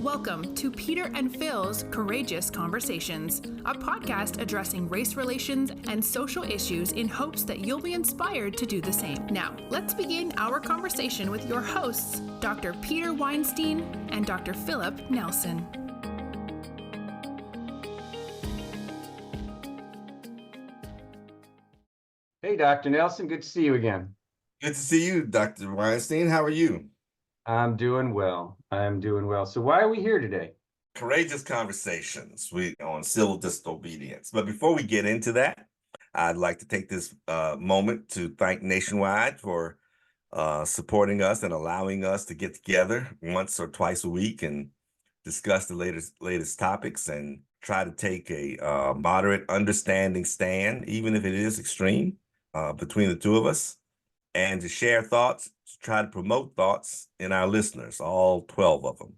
Welcome to Peter and Phil's Courageous Conversations, a podcast addressing race relations and social issues in hopes that you'll be inspired to do the same. Now, let's begin our conversation with your hosts, Dr. Peter Weinstein and Dr. Philip Nelson. Hey, Dr. Nelson, good to see you again. Good to see you, Dr. Weinstein. How are you? I'm doing well. So why are we here today? Courageous conversations on civil disobedience. But before we get into that, I'd like to take this moment to thank Nationwide for supporting us and allowing us to get together once or twice a week and discuss the latest topics and try to take a moderate, understanding stand, even if it is extreme, between the two of us, and to share thoughts, to try to promote thoughts in our listeners, all 12 of them.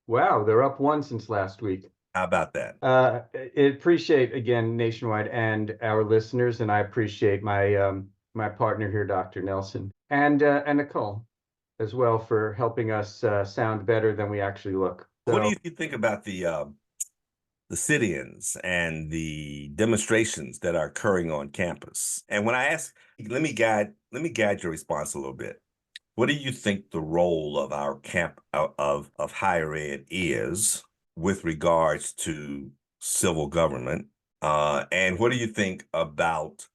Wow, they're up one since last week. How about that? I appreciate, again, Nationwide and our listeners, and I appreciate my partner here, Dr. Nelson, and Nicole as well, for helping us sound better than we actually look. What do you think about the sit-ins and the demonstrations that are occurring on campus? And when I ask, let me guide your response a little bit. What do you think the role of our camp of higher ed is with regards to civil government? And what do you think about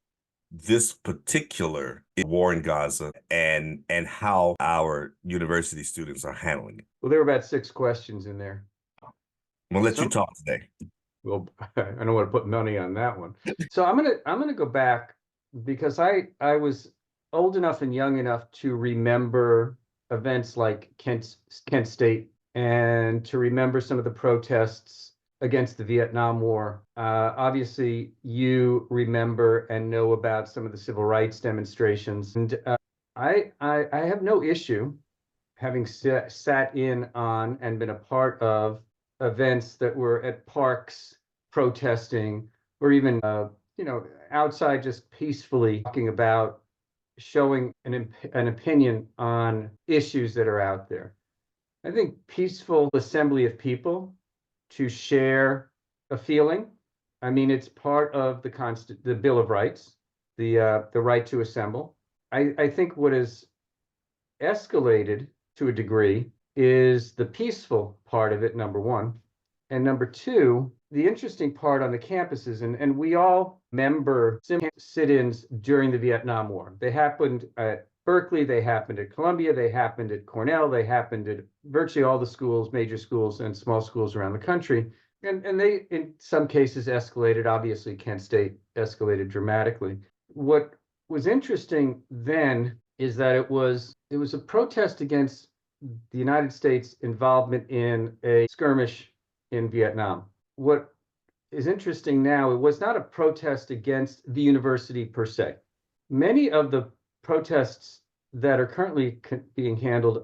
this particular war in Gaza and how our university students are handling it? Well, there were about 6 questions in there. We'll let you talk today. Well, I don't want to put money on that one. So I'm gonna go back, because I was old enough and young enough to remember events like Kent State, and to remember some of the protests against the Vietnam War. Obviously, you remember and know about some of the civil rights demonstrations, and I have no issue having sat in on and been a part of events that were at parks protesting, or even outside just peacefully talking about, showing an opinion on issues that are out there. I think peaceful assembly of people to share a feeling. I mean, it's part of the Bill of Rights, the right to assemble. I think what has escalated to a degree is the peaceful part of it, number one. And number two, the interesting part on the campuses, and we all remember sit-ins during the Vietnam War. They happened at Berkeley, they happened at Columbia, they happened at Cornell, they happened at virtually all the schools, major schools and small schools around the country. And they, in some cases, escalated. Obviously, Kent State escalated dramatically. What was interesting then is that it was a protest against the United States involvement in a skirmish in Vietnam. What is interesting now, it was not a protest against the university per se. Many of the protests that are currently being handled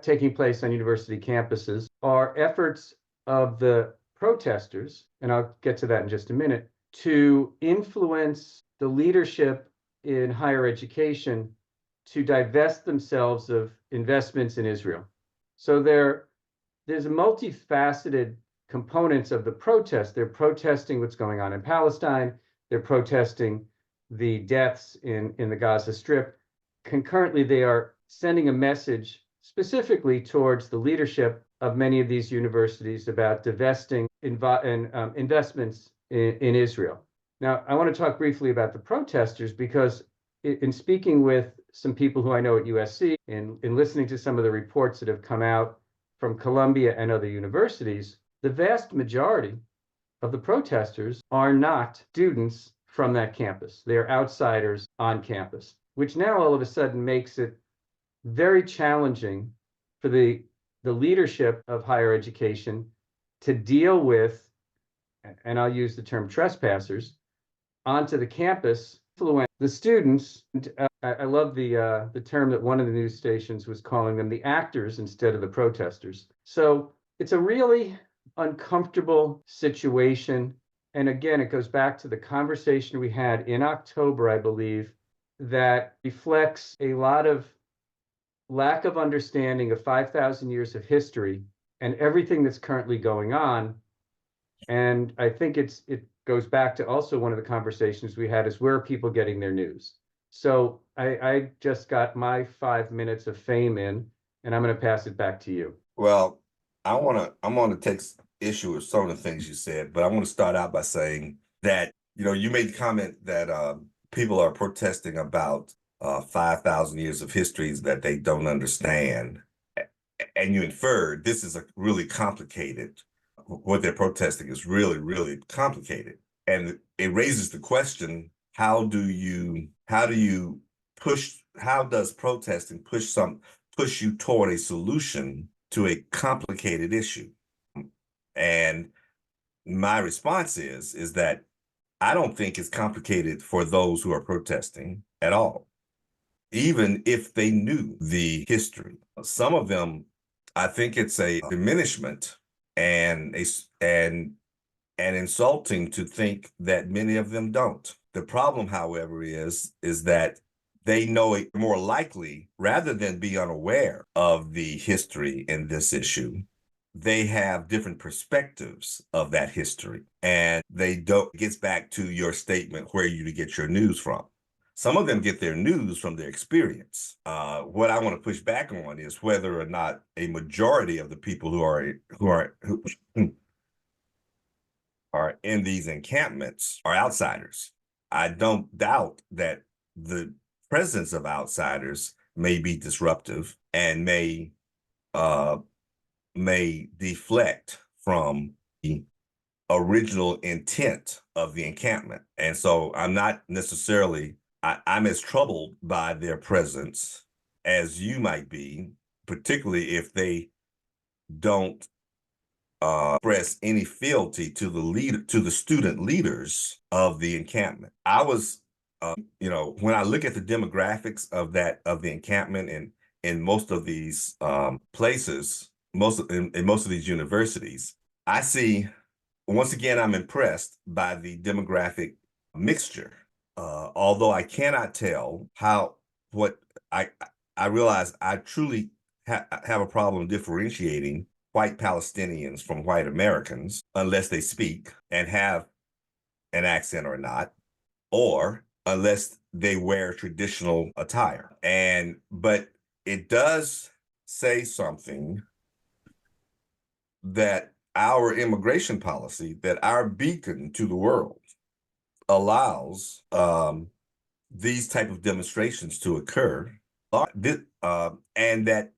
taking place on university campuses are efforts of the protesters, and I'll get to that in just a minute, to influence the leadership in higher education to divest themselves of investments in Israel. So there's a multifaceted components of the protest. They're protesting what's going on in Palestine. They're protesting the deaths in the Gaza Strip. Concurrently, they are sending a message specifically towards the leadership of many of these universities about divesting investments in Israel. Now, I want to talk briefly about the protesters, because in speaking with some people who I know at USC, and in listening to some of the reports that have come out from Columbia and other universities, the vast majority of the protesters are not students from that campus. They are outsiders on campus, which now all of a sudden makes it very challenging for the leadership of higher education to deal with, and I'll use the term trespassers, onto the campus, influence the students. I love the term that one of the news stations was calling them, the actors instead of the protesters. So it's a really uncomfortable situation. And again, it goes back to the conversation we had in October, I believe, that reflects a lot of lack of understanding of 5,000 years of history and everything that's currently going on. And I think it goes back to also one of the conversations we had is where are people getting their news? So I just got my 5 minutes of fame in, and I'm going to pass it back to you. Well, I'm gonna take issue with some of the things you said, but I want to start out by saying that, you made the comment that people are protesting about 5,000 years of histories that they don't understand. And you inferred this is a really complicated, what they're protesting is really, really complicated. And it raises the question, how does protesting push you toward a solution to a complicated issue? And my response is that I don't think it's complicated for those who are protesting at all, even if they knew the history. Some of them, I think it's a diminishment and insulting to think that many of them don't. The problem, however, is that they know it more likely, rather than be unaware of the history in this issue, they have different perspectives of that history. And it gets back to your statement, where you to get your news from. Some of them get their news from their experience. What I want to push back on is whether or not a majority of the people who are in these encampments are outsiders. I don't doubt that the presence of outsiders may be disruptive and may deflect from the original intent of the encampment. And so I'm not necessarily, I'm as troubled by their presence as you might be, particularly if they don't express any fealty to the student leaders of the encampment. I was, when I look at the demographics of the encampment and in most of these places, in most of these universities, I see, once again, I'm impressed by the demographic mixture. Although I cannot tell what I realize I truly have a problem differentiating white Palestinians from white Americans unless they speak and have an accent or not, or unless they wear traditional attire. But it does say something that our immigration policy, that our beacon to the world, allows these type of demonstrations to occur, and that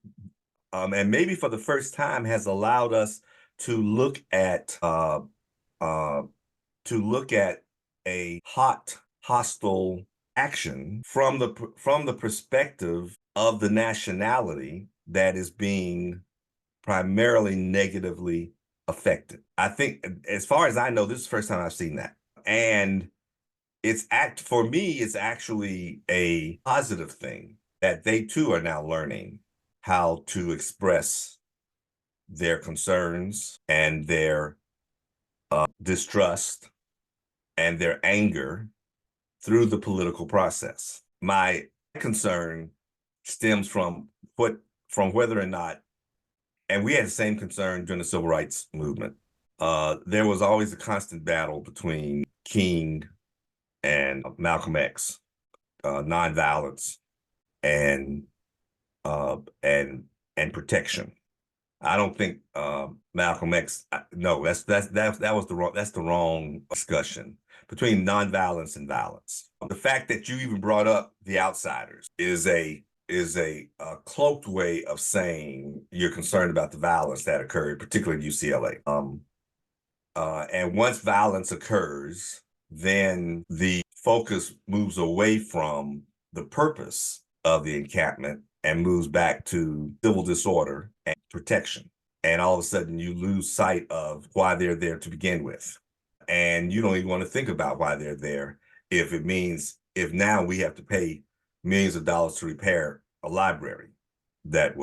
and maybe for the first time has allowed us to look at a hostile action from the perspective of the nationality that is being primarily negatively affected. I think, as far as I know, this is the first time I've seen that. And for me, it's actually a positive thing that they too are now learning how to express their concerns and their distrust and their anger through the political process. My concern stems from whether or not, and we had the same concern during the civil rights movement. There was always a constant battle between King and Malcolm X, nonviolence and protection. I don't think Malcolm X. No, that's the wrong discussion between nonviolence and violence. The fact that you even brought up the outsiders is a cloaked way of saying you're concerned about the violence that occurred, particularly at UCLA. And once violence occurs, then the focus moves away from the purpose of the encampment and moves back to civil disorder and protection. And all of a sudden you lose sight of why they're there to begin with. And you don't even want to think about why they're there if now we have to pay millions of dollars to repair a library that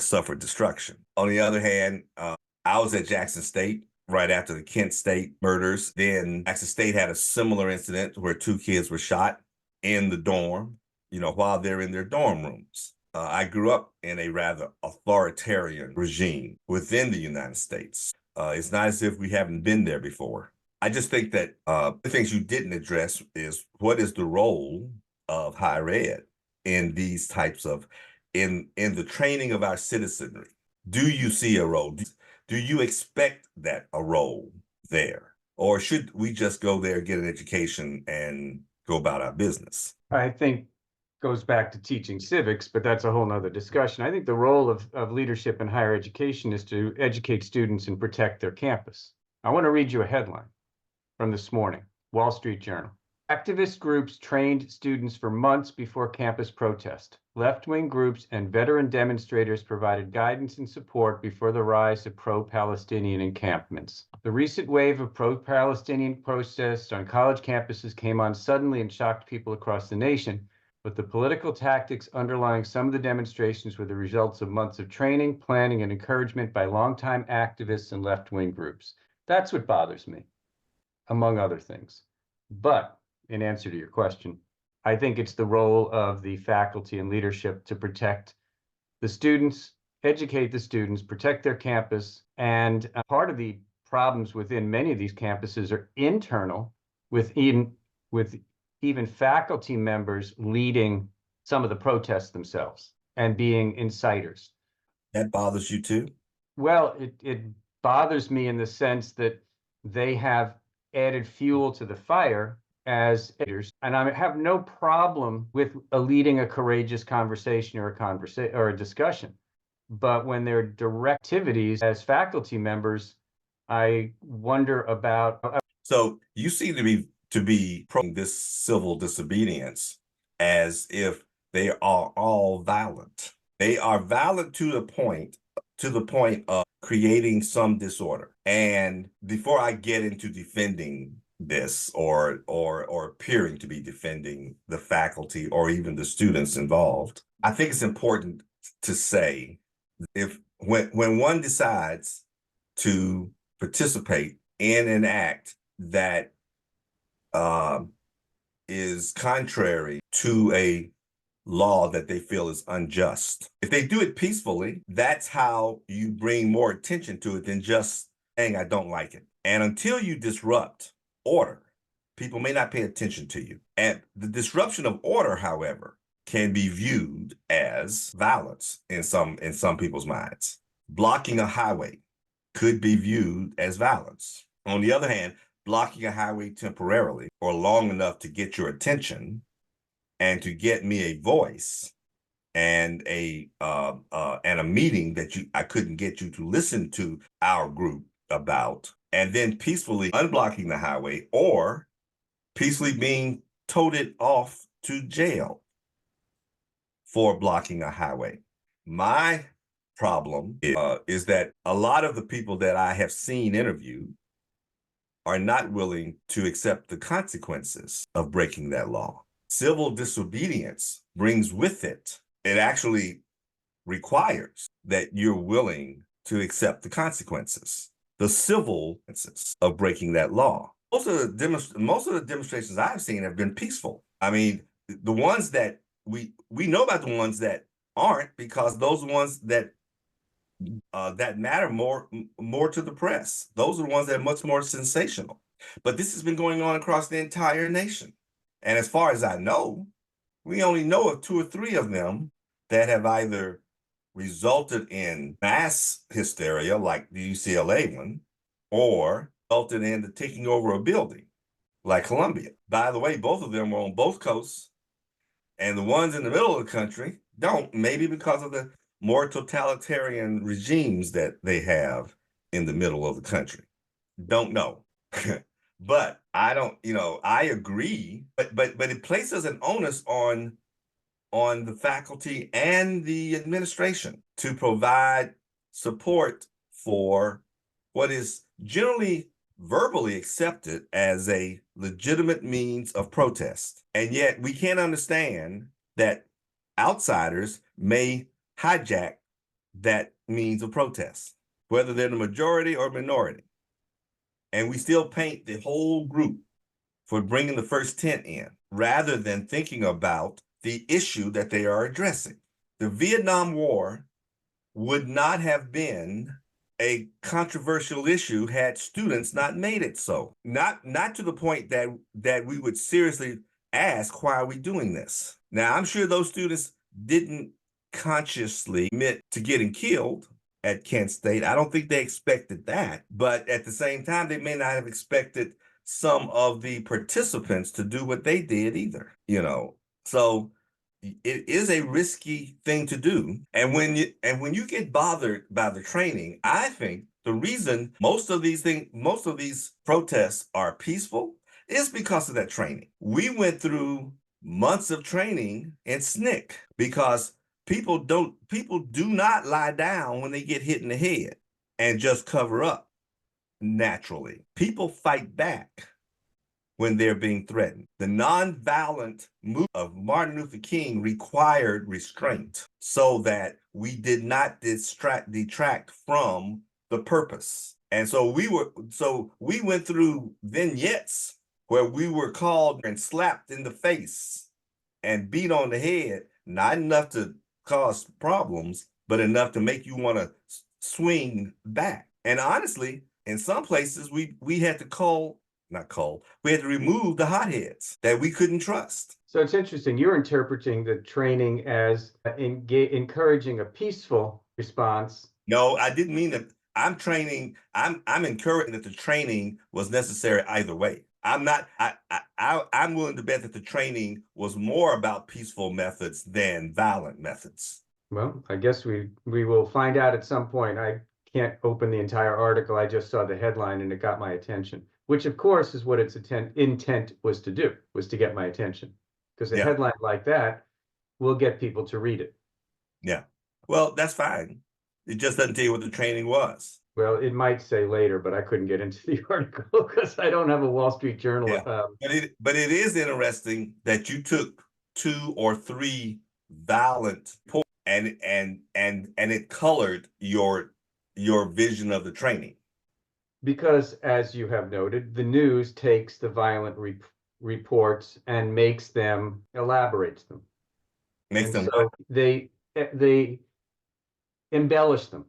suffered destruction. On the other hand, I was at Jackson State right after the Kent State murders. Then Jackson State had a similar incident where 2 kids were shot in the dorm, while they're in their dorm rooms. I grew up in a rather authoritarian regime within the United States. It's not as if we haven't been there before. I just think that the things you didn't address is what is the role of higher ed in these types of, in the training of our citizenry? Do you see a role? Do you expect that a role there? Or should we just go there, get an education, and go about our business? I think goes back to teaching civics, but that's a whole nother discussion. I think the role of leadership in higher education is to educate students and protect their campus. I want to read you a headline from this morning, Wall Street Journal. Activist groups trained students for months before campus protest. Left-wing groups and veteran demonstrators provided guidance and support before the rise of pro-Palestinian encampments. The recent wave of pro-Palestinian protests on college campuses came on suddenly and shocked people across the nation, but the political tactics underlying some of the demonstrations were the results of months of training, planning, and encouragement by longtime activists and left-wing groups. That's what bothers me, among other things. But in answer to your question, I think it's the role of the faculty and leadership to protect the students, educate the students, protect their campus. And part of the problems within many of these campuses are internal, with even faculty members leading some of the protests themselves and being inciters. That bothers you too? Well, it bothers me in the sense that they have added fuel to the fire as editors, and I have no problem with leading a courageous conversation or a discussion. But when they're direct activities as faculty members, I wonder about. So you seem to be pro this civil disobedience as if they are all violent. They are violent to the point of creating some disorder. And before I get into defending this or appearing to be defending the faculty or even the students involved, I think it's important to say when one decides to participate in an act that is contrary to a law that they feel is unjust, if they do it peacefully, that's how you bring more attention to it than just saying, I don't like it. And until you disrupt order, people may not pay attention to you. And the disruption of order, however, can be viewed as violence in some people's minds. Blocking a highway could be viewed as violence. On the other hand, blocking a highway temporarily or long enough to get your attention and to get me a voice and a meeting that I couldn't get you to listen to our group about, and then peacefully unblocking the highway or peacefully being toted off to jail for blocking a highway. My problem is that a lot of the people that I have seen interviewed are not willing to accept the consequences of breaking that law. Civil disobedience brings with it, it actually requires that you're willing to accept the consequences, the civil consequences of breaking that law. Most of the demonstrations I've seen have been peaceful. I mean, the ones that we know about, the ones that aren't, because those are the ones that that matter more to the press. Those are the ones that are much more sensational. But this has been going on across the entire nation. And as far as I know, we only know of 2 or 3 of them that have either resulted in mass hysteria, like the UCLA one, or resulted in the taking over a building, like Columbia. By the way, both of them were on both coasts, and the ones in the middle of the country don't, maybe because of the more totalitarian regimes that they have in the middle of the country. Don't know. But I don't, I agree, but it places an onus on the faculty and the administration to provide support for what is generally verbally accepted as a legitimate means of protest. And yet we can't understand that outsiders may hijack that means of protest, whether they're the majority or minority. And we still paint the whole group for bringing the first tent in, rather than thinking about the issue that they are addressing. the Vietnam War would not have been a controversial issue had students not made it so. Not to the point that we would seriously ask, why are we doing this? Now, I'm sure those students didn't consciously admit to getting killed at Kent State. I don't think they expected that. But at the same time, they may not have expected some of the participants to do what they did either, you know. So it is a risky thing to do. And when you get bothered by the training, I think the reason most of these protests are peaceful is because of that training. We went through months of training in SNCC because people do not lie down when they get hit in the head and just cover up naturally. People fight back when they're being threatened. The nonviolent movement of Martin Luther King required restraint so that we did not detract from the purpose. And so we went through vignettes where we were called and slapped in the face and beat on the head, not enough to cause problems, but enough to make you want to swing back. And honestly, in some places, we had to we had to remove the hotheads that we couldn't trust. So it's interesting. You're interpreting the training as encouraging a peaceful response. No, I didn't mean that. I'm encouraging that the training was necessary either way. I'm willing to bet that the training was more about peaceful methods than violent methods. Well, I guess we will find out at some point. I can't open the entire article. I just saw the headline and it got my attention, which of course is what its intent was to do, was to get my attention. Because a headline like that will get people to read it. Yeah. Well, that's fine. It just doesn't tell you what the training was. Well, it might say later, but I couldn't get into the article because I don't have a Wall Street Journal. Yeah. But it is interesting that you took 2 or 3 violent points and it colored your vision of the training. Because, as you have noted, the news takes the violent reports and elaborates them. So they embellish them.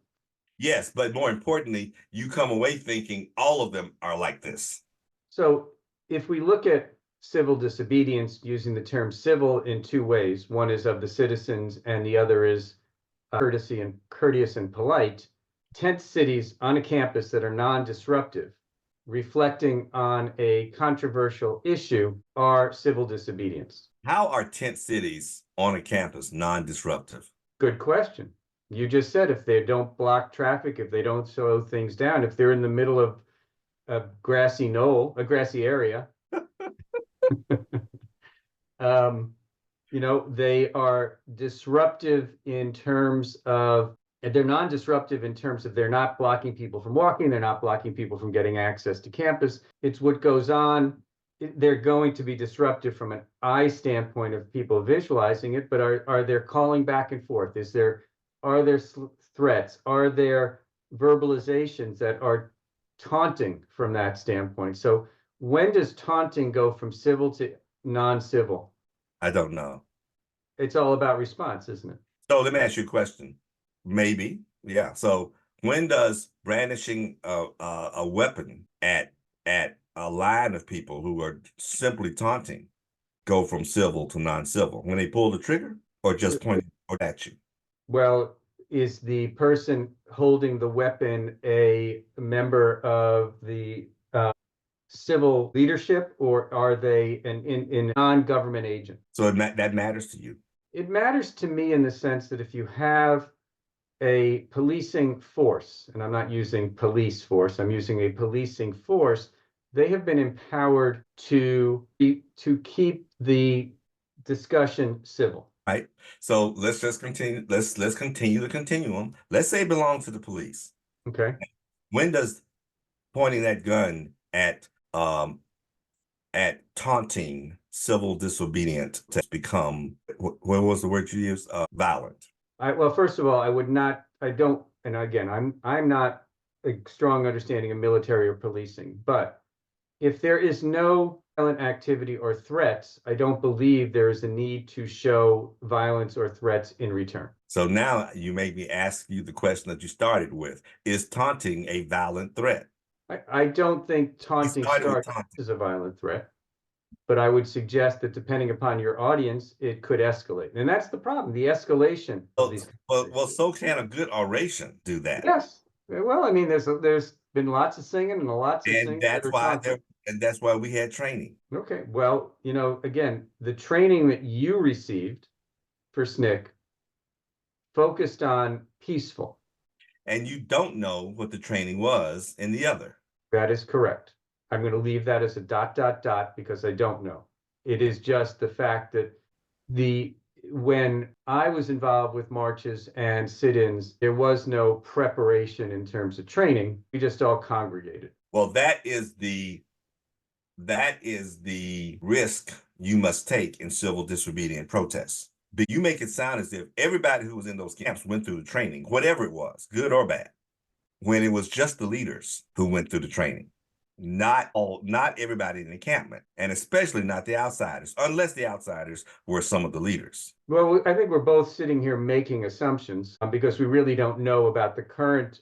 Yes, but more importantly, you come away thinking all of them are like this. So if we look at civil disobedience, using the term civil in 2 ways, one is of the citizens and the other is courteous and polite, tent cities on a campus that are non-disruptive, reflecting on a controversial issue, are civil disobedience. How are tent cities on a campus non-disruptive? Good question. You just said if they don't block traffic, if they don't slow things down, if they're in the middle of a grassy area, they are disruptive in terms of, they're non-disruptive in terms of they're not blocking people from walking, they're not blocking people from getting access to campus. It's what goes on. They're going to be disruptive from an eye standpoint of people visualizing it, but are there calling back and forth? Are there threats? Are there verbalizations that are taunting from that standpoint? So when does taunting go from civil to non-civil? I don't know. It's all about response, isn't it? So let me ask you a question. Maybe, yeah. So when does brandishing a weapon at a line of people who are simply taunting go from civil to non-civil? When they pull the trigger or just point at you? Well, is the person holding the weapon a member of the civil leadership, or are they a non-government agent? So that matters to you? It matters to me in the sense that if you have a policing force, and I'm not using police force, I'm using a policing force, they have been empowered to keep the discussion civil. Right. So let's just continue. Let's continue the continuum. Let's say it belongs to the police. Okay. When does pointing that gun at taunting civil disobedient become, what was the word you used? Violent. Well, first of all, and again, I'm not a strong understanding of military or policing, but if there is no violent activity or threats, I don't believe there is a need to show violence or threats in return. So now you made me ask you the question that you started with. Is taunting a violent threat? I don't think taunting starts as a violent threat, but I would suggest that depending upon your audience, it could escalate. And that's the problem, the escalation of these. Well, so can a good oration do that. Yes. Well, I mean, there's been lots of singing and lots of singing. And that's why we had training. Okay. Well, again, the training that you received for SNCC focused on peaceful. And you don't know what the training was in the other. That is correct. I'm going to leave that as a ... because I don't know. It is just the fact that when I was involved with marches and sit-ins, there was no preparation in terms of training. We just all congregated. Well, that is the risk you must take in civil disobedient protests. But you make it sound as if everybody who was in those camps went through the training, whatever it was, good or bad, when it was just the leaders who went through the training. Not everybody in the encampment, and especially not the outsiders, unless the outsiders were some of the leaders. Well, I think we're both sitting here making assumptions because we really don't know about the current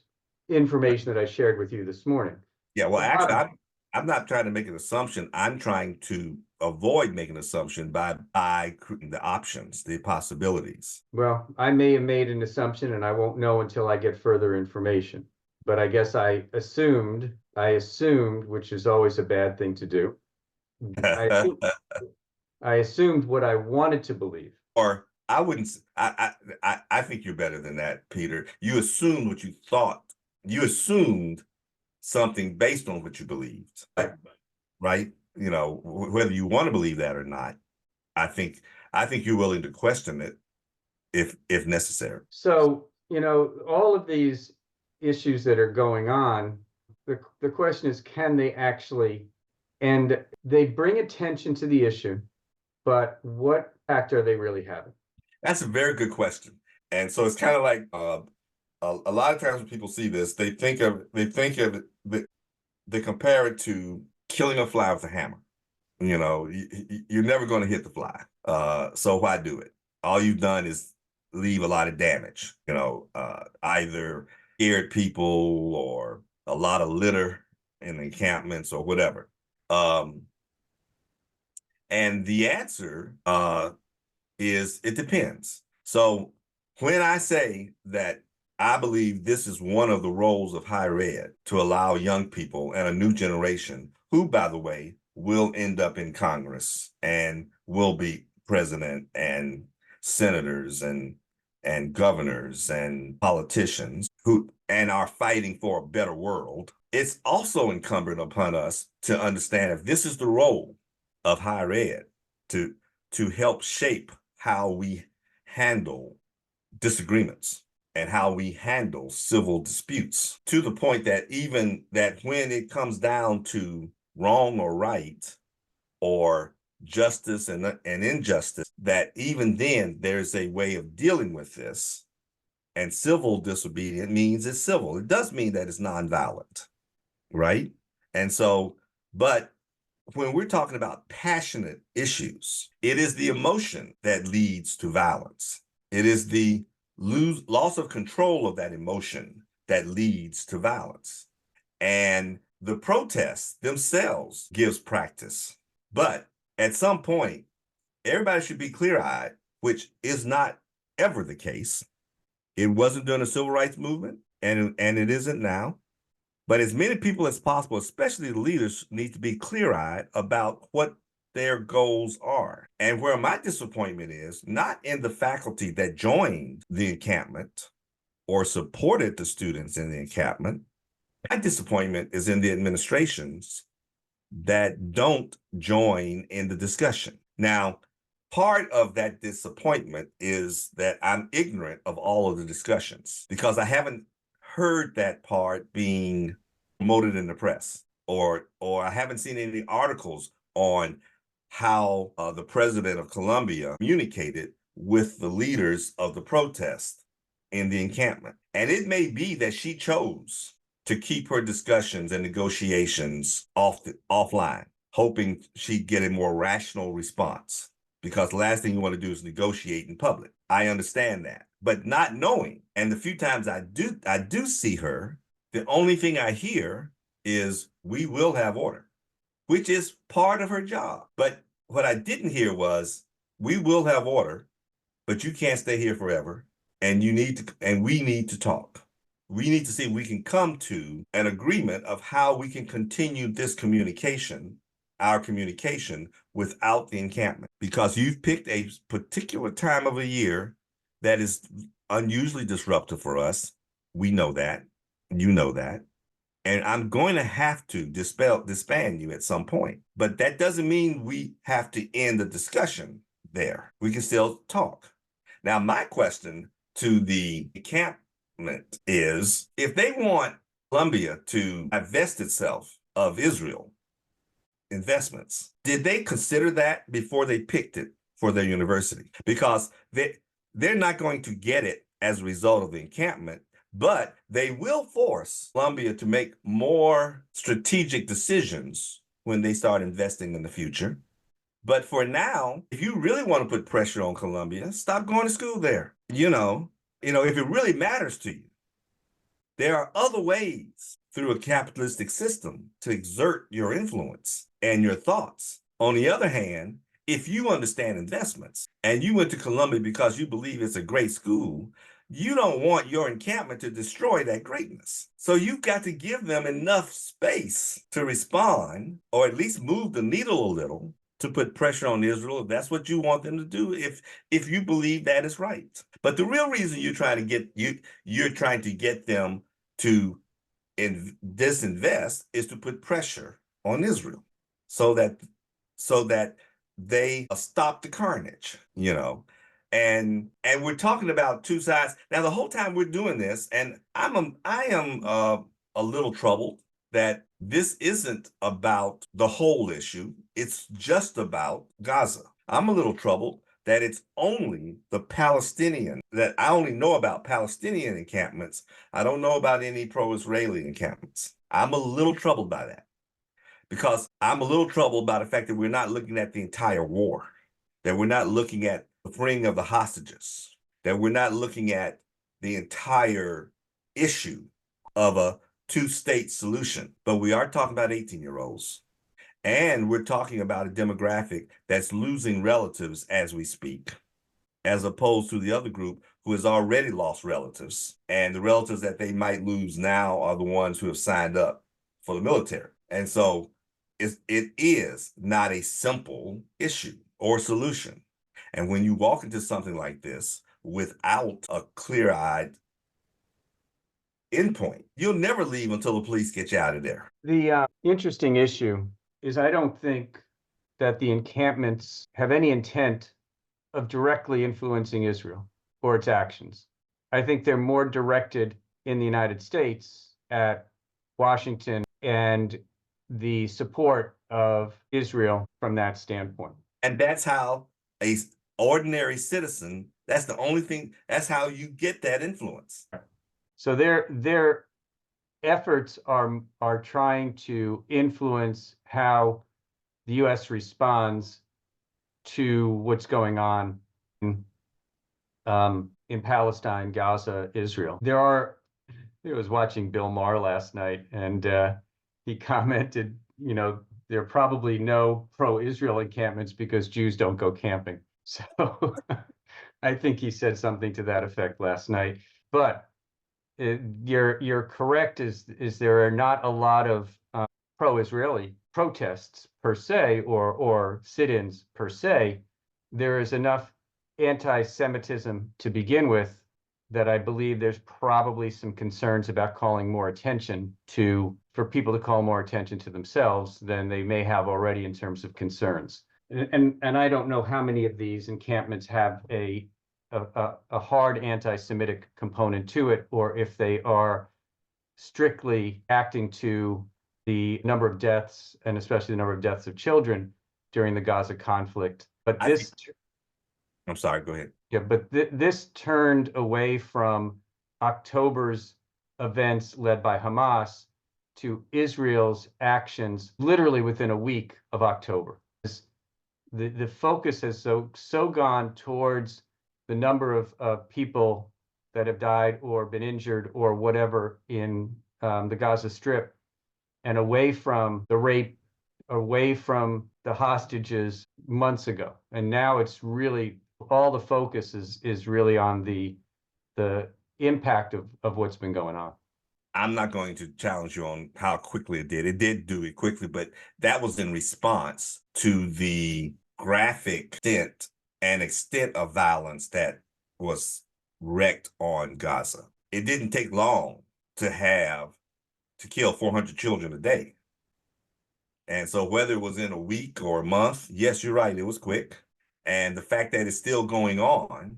information that I shared with you this morning. Yeah, well, actually, I'm not trying to make an assumption. I'm trying to avoid making an assumption by the options, the possibilities. Well, I may have made an assumption and I won't know until I get further information. But I guess I assumed, which is always a bad thing to do. I assumed what I wanted to believe. Or I wouldn't, I think you're better than that, Peter. You assumed what you thought. You assumed something based on what you believed, right? Whether you want to believe that or not, I think you're willing to question it if necessary. So, all of these issues that are going on, the question is, can they actually, and they bring attention to the issue, but what impact are they really having? That's a very good question. And so it's kind of like a lot of times when people see this, they compare it to killing a fly with a hammer. You're never going to hit the fly. So why do it? All you've done is leave a lot of damage, either scared people or a lot of litter in the encampments or whatever. And the answer is it depends. So when I say that I believe this is one of the roles of higher ed, to allow young people and a new generation, who, by the way, will end up in Congress and will be president and senators and governors and politicians who are fighting for a better world. It's also incumbent upon us to understand if this is the role of higher ed, to help shape how we handle disagreements and how we handle civil disputes, to the point that even that when it comes down to wrong or right, or justice and injustice, that even then there's a way of dealing with this. And civil disobedience means it's civil. It does mean that it's nonviolent, right? And so, but when we're talking about passionate issues, it is the emotion that leads to violence. It is the loss of control of that emotion that leads to violence. And the protests themselves gives practice. But at some point, everybody should be clear-eyed, which is not ever the case. It wasn't during the civil rights movement, and it isn't now. But as many people as possible, especially the leaders, need to be clear-eyed about what their goals are. And where my disappointment is, not in the faculty that joined the encampment or supported the students in the encampment. My disappointment is in the administrations that don't join in the discussion. Now, part of that disappointment is that I'm ignorant of all of the discussions because I haven't heard that part being promoted in the press, or I haven't seen any articles on how the president of Colombia communicated with the leaders of the protest in the encampment. And it may be that she chose to keep her discussions and negotiations offline, hoping she'd get a more rational response. Because the last thing you want to do is negotiate in public. I understand that, but not knowing, and the few times I do see her, the only thing I hear is we will have order, which is part of her job. But what I didn't hear was we will have order, but you can't stay here forever, and we need to talk. We need to see if we can come to an agreement of how we can continue this communication, our communication, without the encampment. Because you've picked a particular time of a year that is unusually disruptive for us. We know that. You know that. And I'm going to have to disband you at some point. But that doesn't mean we have to end the discussion there. We can still talk. Now, my question to the encampment is, if they want Colombia to divest itself of Israel investments, did they consider that before they picked it for their university? Because they're not going to get it as a result of the encampment, but they will force Colombia to make more strategic decisions when they start investing in the future. But for now, if you really want to put pressure on Colombia, stop going to school there. If it really matters to you, there are other ways through a capitalistic system to exert your influence and your thoughts. On the other hand, if you understand investments and you went to Columbia because you believe it's a great school, you don't want your encampment to destroy that greatness. So you've got to give them enough space to respond, or at least move the needle a little, to put pressure on Israel if that's what you want them to do, if you believe that is right. But the real reason you're trying to get them to disinvest is to put pressure on Israel so that they stop the carnage, And we're talking about two sides. Now, the whole time we're doing this, and I am a little troubled that this isn't about the whole issue. It's just about Gaza. I'm a little troubled that it's only the Palestinian, that I only know about Palestinian encampments. I don't know about any pro-Israeli encampments. I'm a little troubled by that, because I'm a little troubled by the fact that we're not looking at the entire war, that we're not looking at the freeing of the hostages, that we're not looking at the entire issue of a two-state solution. But we are talking about 18-year-olds. And we're talking about a demographic that's losing relatives as we speak, as opposed to the other group who has already lost relatives. And the relatives that they might lose now are the ones who have signed up for the military. And so it is not a simple issue or solution. And when you walk into something like this without a clear-eyed endpoint, you'll never leave until the police get you out of there. The interesting issue is I don't think that the encampments have any intent of directly influencing Israel or its actions. I think they're more directed in the United States at Washington and the support of Israel from that standpoint. And that's how a ordinary citizen, that's the only thing, that's how you get that influence. So their efforts are trying to influence how the U.S. responds to what's going on in Palestine, Gaza, Israel. I was watching Bill Maher last night, and he commented, there are probably no pro-Israel encampments because Jews don't go camping. So I think he said something to that effect last night. But you're correct, is there are not a lot of pro-Israeli protests per se, or sit-ins per se. There is enough anti-Semitism to begin with that I believe there's probably some concerns about calling more attention for people to call more attention to themselves than they may have already in terms of concerns. And I don't know how many of these encampments have a hard anti-Semitic component to it, or if they are strictly acting to the number of deaths, and especially the number of deaths of children during the Gaza conflict. But I'm sorry, go ahead. Yeah, but this turned away from October's events led by Hamas to Israel's actions literally within a week of October. The focus has so gone towards the number of people that have died or been injured or whatever in the Gaza Strip, and away from the rape, away from the hostages months ago. And now it's really all the focus is really on the impact of what's been going on. I'm not going to challenge you on how quickly it did. It did do it quickly, but that was in response to the graphic extent of violence that was wreaked on Gaza. It didn't take long to kill 400 children a day. And so whether it was in a week or a month, yes, you're right, it was quick. And the fact that it's still going on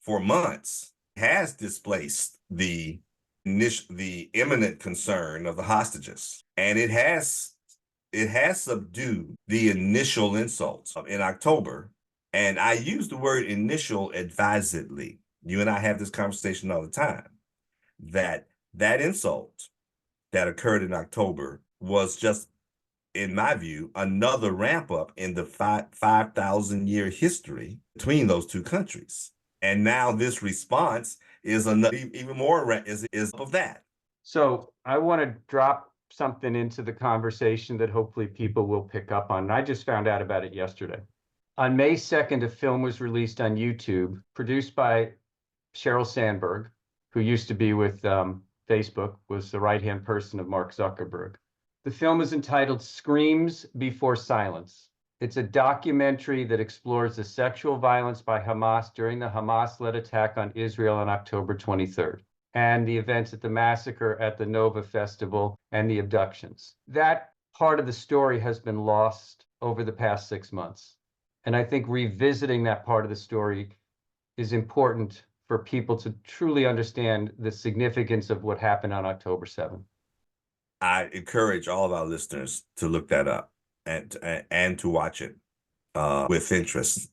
for months has displaced the imminent concern of the hostages. And it has subdued the initial insults in October. And I use the word initial advisedly. You and I have this conversation all the time, that insult that occurred in October was just, in my view, another ramp up in the 5,000-year history between those two countries. And now this response is even more is of that. So I want to drop something into the conversation that hopefully people will pick up on. I just found out about it yesterday. On May 2nd, a film was released on YouTube, produced by Sheryl Sandberg, who used to be with Facebook, was the right-hand person of Mark Zuckerberg. The film is entitled Screams Before Silence. It's a documentary that explores the sexual violence by Hamas during the Hamas-led attack on Israel on October 23rd, and the events at the massacre at the Nova Festival and the abductions. That part of the story has been lost over the past 6 months. And I think revisiting that part of the story is important for people to truly understand the significance of what happened on October 7th. I encourage all of our listeners to look that up and to watch it with interest.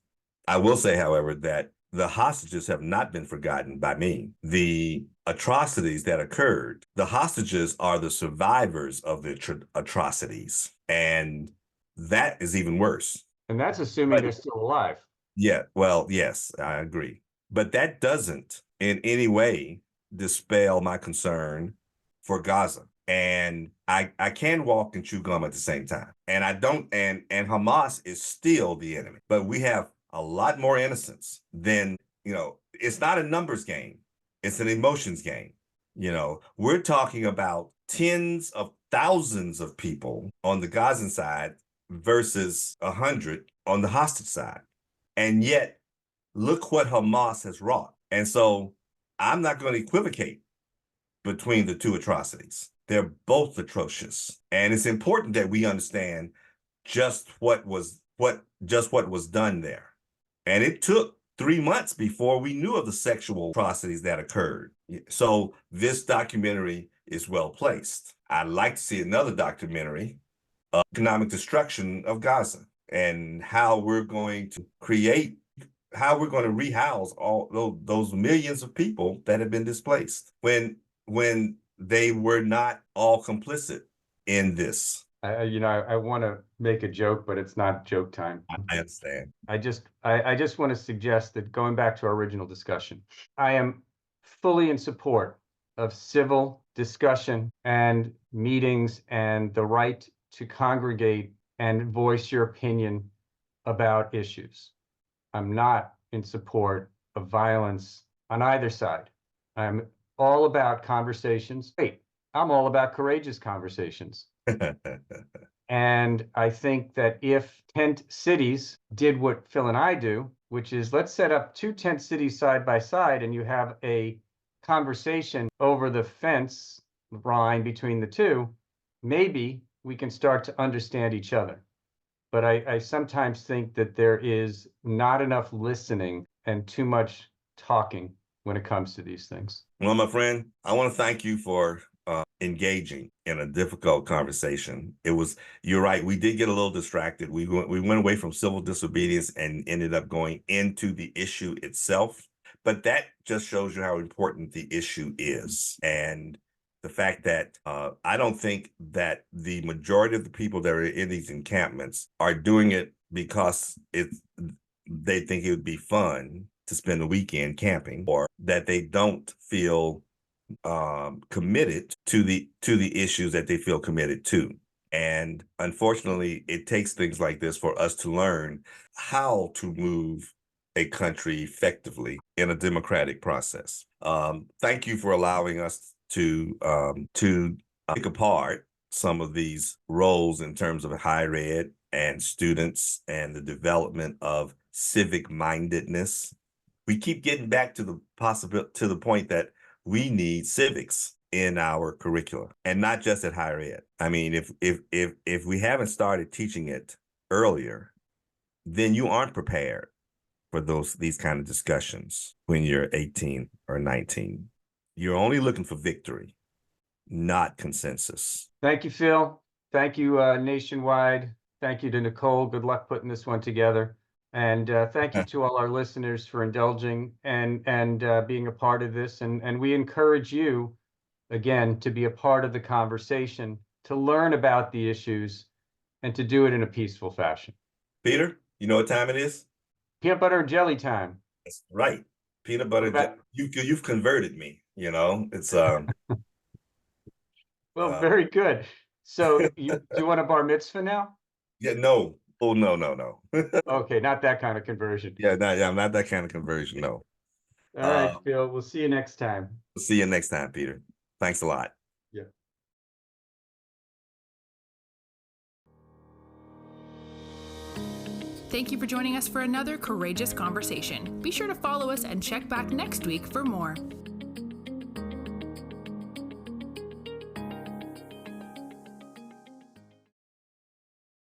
I will say, however, that the hostages have not been forgotten by me. The atrocities that occurred, the hostages are the survivors of the atrocities. And that is even worse. And that's assuming they're still alive. Yeah, well, yes, I agree. But that doesn't in any way dispel my concern for Gaza. And I can walk and chew gum at the same time. And I don't, and Hamas is still the enemy. But we have a lot more innocents than, it's not a numbers game. It's an emotions game. We're talking about tens of thousands of people on the Gazan side versus 100 on the hostage side. And yet, look what Hamas has wrought. And so I'm not going to equivocate between the two atrocities. They're both atrocious. And it's important that we understand just what was done there. And it took 3 months before we knew of the sexual atrocities that occurred. So this documentary is well placed. I'd like to see another documentary of economic destruction of Gaza and how we're going to rehouse all those millions of people that have been displaced when they were not all complicit in this. I want to make a joke, but it's not joke time. I understand. I just want to suggest that, going back to our original discussion, I am fully in support of civil discussion and meetings and the right to congregate and voice your opinion about issues. I'm not in support of violence on either side. I'm all about conversations. I'm all about courageous conversations. And I think that if tent cities did what Phil and I do, which is, let's set up 2 tent cities side by side and you have a conversation over the fence line between the two, maybe we can start to understand each other. But I sometimes think that there is not enough listening and too much talking when it comes to these things. Well, my friend, I want to thank you for engaging in a difficult conversation. You're right, we did get a little distracted. We went away from civil disobedience and ended up going into the issue itself. But that just shows you how important the issue is. And the fact that I don't think that the majority of the people that are in these encampments are doing it because they think it would be fun to spend a weekend camping, or that they don't feel committed to the issues that they feel committed to. And unfortunately, it takes things like this for us to learn how to move a country effectively in a democratic process. Thank you for allowing us to pick apart some of these roles in terms of higher ed and students and the development of civic mindedness. We keep getting back to the point that we need civics in our curricula, and not just at higher ed. I mean, if we haven't started teaching it earlier, then you aren't prepared for these kind of discussions when you're 18 or 19. You're only looking for victory, not consensus. Thank you, Phil. Thank you, Nationwide. Thank you to Nicole. Good luck putting this one together. And thank you to all our listeners for indulging and being a part of this. And we encourage you, again, to be a part of the conversation, to learn about the issues, and to do it in a peaceful fashion. Peter, you know what time it is? Peanut butter and jelly time. That's right. Peanut butter and jelly. You've converted me, it's well, very good. So do you want a bar mitzvah now? Yeah, no. Oh, no. Okay, not that kind of conversion. Yeah, not that kind of conversion, no. All right, Phil, we'll see you next time. We'll see you next time, Peter. Thanks a lot. Yeah. Thank you for joining us for another courageous conversation. Be sure to follow us and check back next week for more.